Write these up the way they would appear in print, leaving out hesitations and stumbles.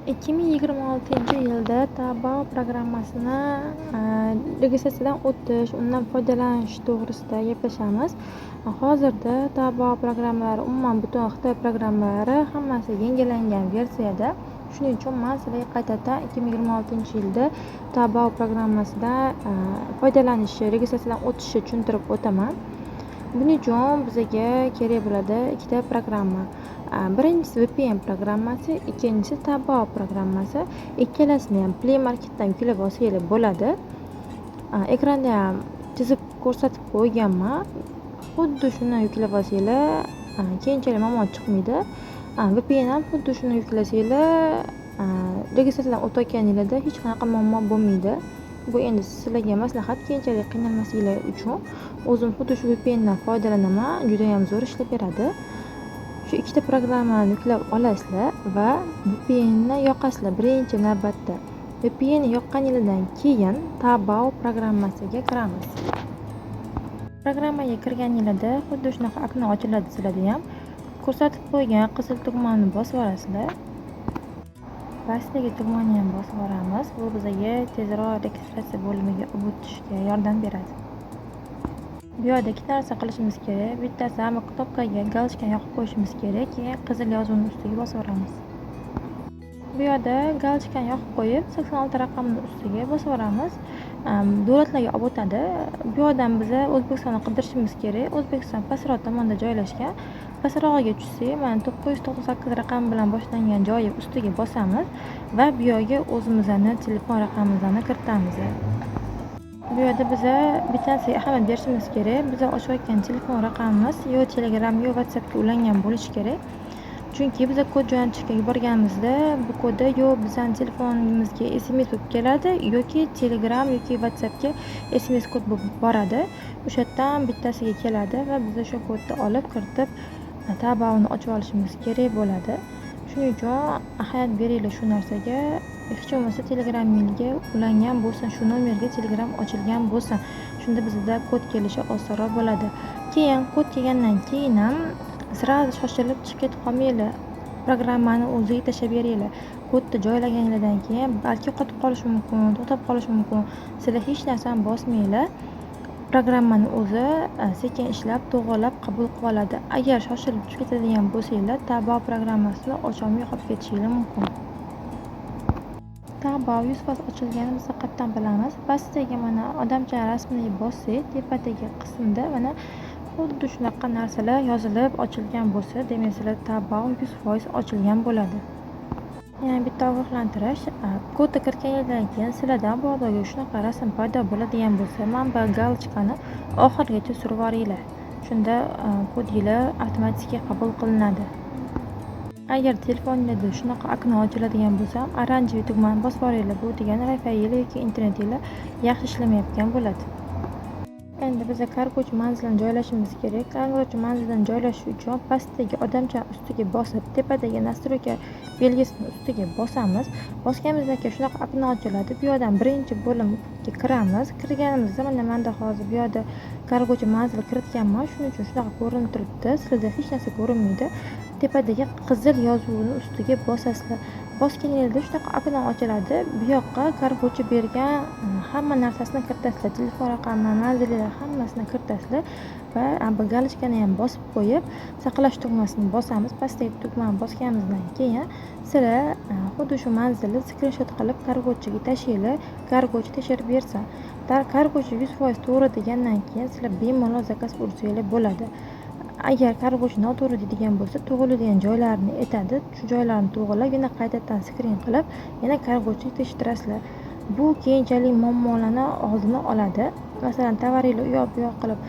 2026-yilda Tabao programmasini registratsiyadan o'tish, undan foydalanish to'g'risida gaplashamiz. Hozirda Tabao programmalari, umuman butun Xitoy programmalari hammasi yangilangan versiyada. Shuning uchun men sizlarga qaytadan 2026-yilda Tabao programmasidan foydalanish, registratsiyadan o'tishni tushuntirib o'taman. Buning uchun bizga kerak bo'ladi ikkita programma. Birinchisi VPN programmasi, ikkinchisi Tabao programmasi. Ikkalasini ham Play Marketdan yuklab olsangiz bo'ladi. Ekranda ham chizib ko'rsatib qo'yganman. Xuddi shuni yuklab olsangiz, keyinchalik muammo chiqmaydi. VPN ham xuddi shuni yuklasanglar, registratsiyadan o'tayotganingizda hech qanaqa muammo bo'lmaydi. Bu endi sizlarga maslahat, keyinchalik qiynalmasliginglar uchun. O'zim xuddi shu VPN dan foydalanaman, juda ham zo'r ishlab beradi. Shu ikkita programmani yuklab olasizlar va VPN ni yoqasizlar birinchi navbatda. VPN yoqqaningizdan keyin Tabao programmasiga kiramiz. Programmaga kirganingizda xuddi shunaqa okno ochiladi. Sizlarda ham ko'rsatib qo'ygan qizil tugmani bosib olasizlar. Pastdagi tugmani ham bosib olamiz. Bu bizga tezroq registratsiya bo'limiga o'tishga yordam beradi. Bu yerda ikkita narsa qilishimiz kerak. Bittasi hamma knopkaga galочкani yoqib qo'yishimiz kerak, keyin qizil yozuvni ustiga bosib olamiz. Bu yerda galочкani yoqib qo'yib 86 raqamini ustiga bosib olamiz. Davlatlarga olib o'tadi. Bu yerdan biz O'zbekistonni qidirishimiz kerak. O'zbekiston pastroq tomonda joylashgan. Pasrog'iga tushsak, mana 998 raqam bilan boshlangan joyi ustiga bosamiz va bu yerga o'zimizning telefon raqamimizni kiritamiz. Bu yerda biz bittasiga ahamiyat berishimiz kerak. Biz ochayotgan telefon raqamimiz yo Telegram yo WhatsAppga ulangan bo'lishi kerak. Chunki biz kod jo'natishga yuborganimizda bu kodda yo bizning telefonimizga SMS bo'lib keladi yoki Telegram yoki WhatsAppga SMS kod bo'lib boradi. O'sha yerdan bittasiga keladi va biz o'sha kodni olib kiritib Tabaoni ochib olishimiz kerak bo'ladi. Shuning uchun ahamiyat beringlar shu narsaga. Hech bo'lmasa Telegramingizga ulangan bo'lsin, shu nomerga Telegram ochilgan bo'lsin. Shunda bizda kod kelishi osonroq bo'ladi. Keyin kod kelgandan keyin ham sirasi shoshilib chiqib ketib qolmanglar. Programmani o'ziga tashlab beringlar. Kodni joylaganingizdan keyin balki qotib qolishi mumkin, to'xtab qolishi mumkin. Sizlar hech narsani bosmanglar. Programmani o'zi sekin ishlab, to'g'rilab qabul qilib oladi. Agar shoshilib chiqib ketadigan bo'lsanglar, Tabao programmasini ocholmay qolib ketishingiz mumkin. Tabao 100% ochilganini biz qattan bilamiz. Pastdagi mana odamcha rasmini bossak, tepadagi qismda mana xuddi shunaqa narsalar yozilib ochilgan bo'lsa, demak sizlar Tabao 100% ochilgan bo'ladi. Yana bitta ogohlantirish, kodni kiritganingizdan keyin sizlardan bog'dagi shunaqa rasm paydo bo'ladigan bo'lsa, mana bu galочкani oxirigacha surib yuboringlar. Shunda kodingizlar avtomatik qabul qilinadi. Agar telefoningizda shunaqa okno ochiladigan bo'lsa, oranjiy tugmani bosib yuboringlar. Bu degani Wi-Fi yoki internetingiz yaxshi ishlamayotgan bo'ladi. Endi biz kargochi manzilni joylashimiz kerak. Kargochi manzilni joylash uchun pastdagi odamcha ustiga bosib, tepadagi nastroyka belgisini ustiga bosamiz. Bosganimizdan keyin shunaqa okno ochiladi. Bu yerdan birinchi bo'limga kiramiz. Kirganimizda mana menda hozir bu yerda kargochi manzil kiritganman. Shuning uchun shunaqa ko'rinib turibdi. Sizlarda hech narsa ko'rinmaydi. Tepadagi qizil yozuvni ustiga bosasizlar. Bosganingizda shunaqa okno ochiladi. Bu yoqqa kargochi bergan hamma narsasini kiritasizlar. Telefon raqamini, manzilini hammasini kiritasizlar va bu galочкani ham bosib qo'yib, saqlash tugmasini bosamiz. Pastdagi tugmani bosganimizdan keyin sizlar xuddi shu manzilni skrinshot qilib kargochiga tashinglar. Kargochi tekshirib bersin. Kargochi 100% to'g'ri degandan keyin sizlar bemalol zakaz ursanglar bo'ladi. Agar kargochi noto'g'ri deydigan bo'lsa, to'g'rilaydigan joylarini aytadi. Shu joylarni to'g'rilab, yana qaytadan skrin qilib, yana kargochiga tekshirasizlar. Bu keyinchalik muammolarni oldini oladi. Masalan, tovaringizni u yoq bu yoq qilib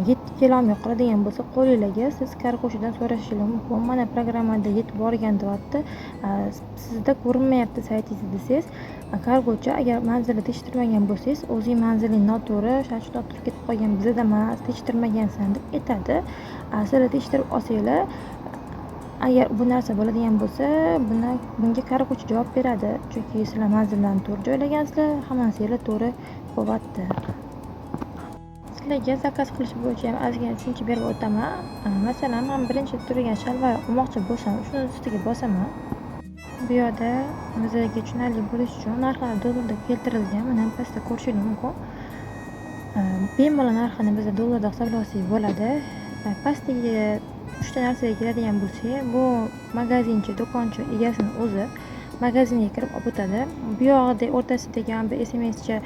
yetib kelolmay qoladigan bo'lsa, qo'lingizga siz kargochidan so'rashingiz mumkin. Mana programmada yetib borgan deyapti. Sizda ko'rinmayapti saytingiz desangiz, kargochi agar manzilni tekshirmagan bo'lsangiz, o'zing manziling noto'g'ri, shunday turib ketib qolgan, bizda emas, tekshirmagansan deb aytadi. Sizlar tekshirib olsanglar, agar bu narsa bo'ladigan bo'lsa, bunga kargochi javob beradi. Chunki sizlar manzillarni to'g'ri joylagansizlar, hamma narsalar to'g'ri bo'lyapti. Sizlarga zakaz qilish bo'yicha ham ozgina tushuncha berib o'taman. Masalan, men birinchi turgan shalvar olmoqchi bo'lsam, shuni ustiga bosaman. Bu yerda bizlarga tushunarli bo'lishi uchun narxlar dollarda keltirilgan. Mana pastda ko'rishingiz mumkin. Bemalol narxini biz dollarda hisoblasak bo'ladi. Pastdagi 3 ta narsaga keladigan bo'lsak, bu magazinchi, do'konchi egasini o'zi magazinga kirib olib o'tadi. Bu yoqda o'rtasidagi bir SMScha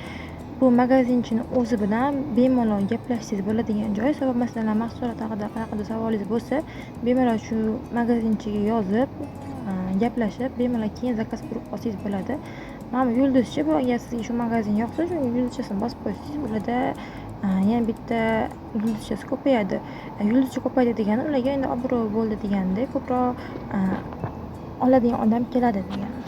bu magazinchini o'zi bilan bemalol gaplashsangiz bo'ladigan joy. Masalan, mahsulot haqida qanaqadir savolingiz bo'lsa, bemalol shu magazinchiga yozib, gaplashib, bemalol keyin zakaz qilib olsangiz bo'ladi. Mana bu yulduzcha, bu agar sizga shu magazin yoqsa, shu yulduzchasini bosib qo'ysangiz bo'ladi. Yana bitta yulduzchasi ko'payadi. Yulduzcha ko'paydi degani ularga endi obro' bo'ldi deganda ko'proq oladigan odam keladi degani.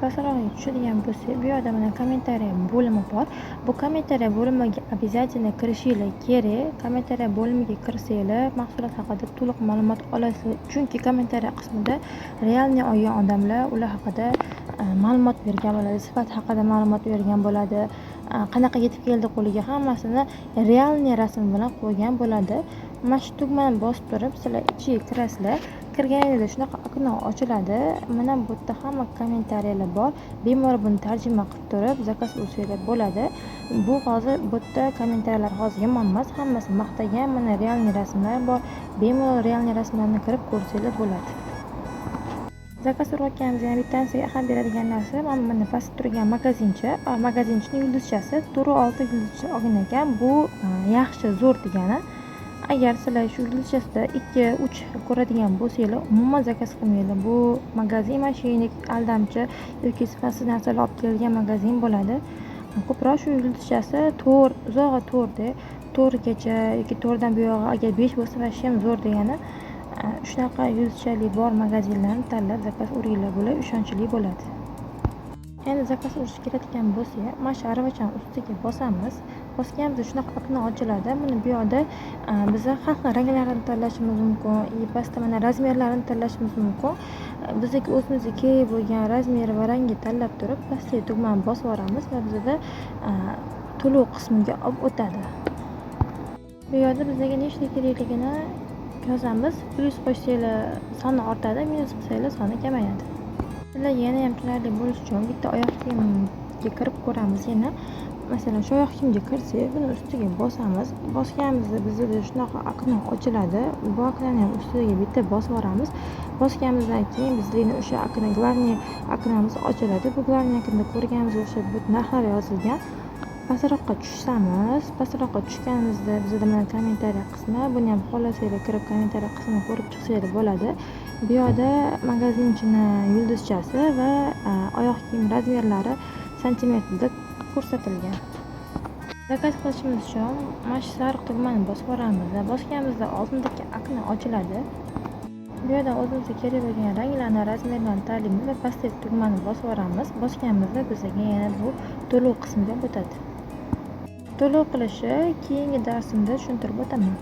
Pastroqga tushadigan bo'lsak, bu yerda mana kommentariy bo'limi bor. Bu kommentariy bo'limiga обязательно kirishingiz kerak. Kommentariy bo'limiga kirsanglar, mahsulot haqida to'liq ma'lumot olasiz. Chunki kommentariy qismida realniy olgan odamlar ular haqida ma'lumot bergan bo'ladi, sifat haqida ma'lumot bergan bo'ladi. Qanaqa yetib keldi qo'liga, hammasini realniy rasm bilan qo'ygan bo'ladi. Mana shu tugmani bosib turib, sizlar ichiga kirasizlar. Kirganingizda shunaqa okno ochiladi. Mana bu yerda hamma kommentariylar bor. Bemalol buni tarjima qilib turib, zakaz ursanglar bo'ladi. Bu hozir bu yerda kommentariyalar hozir yomon emas, hammasi maqtagan. Mana realniy rasmlar bor. Bemalol realniy rasmlarni kirib ko'rsanglar bo'ladi. Zakaz urayotganimiz yana bittasiga ahamiyat beradigan narsa, mana pastda turgan magazinchining yulduzchasi 4-6 yulduzcha olgan ekan. Bu yaxshi, zo'r degani. Agar sizlar shu yulduzchasida 2-3 ko'radigan bo'lsanglar, umuman zakaz qilmanglar. Bu magazin mashinik, aldamchi yoki sifatsiz narsalar olib keladigan magazin bo'ladi. Ko'proq shu yulduzchasi 4, uzog'i 4da, 4gacha yoki 4dan buyog'i agar 5 bo'lsa, vashi ham zo'r degani. Shunaqa yulduzchali bor magazinlarni tanlab zakaz uringlar, bular ishonchli bo'ladi. Endi zakaz urish kerakgan bo'lsa, mana shu aravachani ustiga bosamiz. Bosganimizda shunaqa okno ochiladi. Mana bu yerda biz har xil ranglarni tanlashimiz mumkin, pastda mana razmerlarni tanlashimiz mumkin. Bizga o'zimizga kerak bo'lgan razmer va rangni tanlab turib, pastdagi tugmani bosib yuboramiz va bizda to'lov qismiga olib o'tadi. Bu yerda bizga nechta kerakligini yozamiz. Plyus qo'shsanglar soni ortadi, minus qilsanglar soni kamayadi. Sizlarga yana ham tushunarli bo'lishi uchun bitta oyoq kiyimga kirib ko'ramiz yana. Masalan, shu oyoq kiyimga kirsak, buni ustiga bosamiz. Bosganimizda bizda shunaqa okno ochiladi. Bu oknoni ham ustiga bitta bosib yuboramiz. Bosganimizdan keyin bizning o'sha okno, glavniy oknomiz ochiladi. Bu glavniy oknoda ko'rganimiz o'sha bu narxlar yozilgan. Pastroqqa tushsamiz, pastroqqa tushganimizda bizda mana kommentariy qismi, buni ham xohlasanglar kirib kommentariy qismini ko'rib chiqsanglar bo'ladi. Bu yerda magazinchini yulduzchasi va oyoq kiyim razmerlari santimetrda ko'rsatilgan. Zakaz qilishimiz uchun mana shu sariq tugmani bosib yuboramiz va bosganimizda oldindagi okno ochiladi. Bu yerda o'zimizga kerak bo'lgan ranglarni, razmerlarni tanlaymiz va pastdagi tugmani bosib yuboramiz. Bosganimizda bizga yana bu to'lov qismiga o'tadi. To'lov qilishni keyingi darsimda tushuntirib o'taman.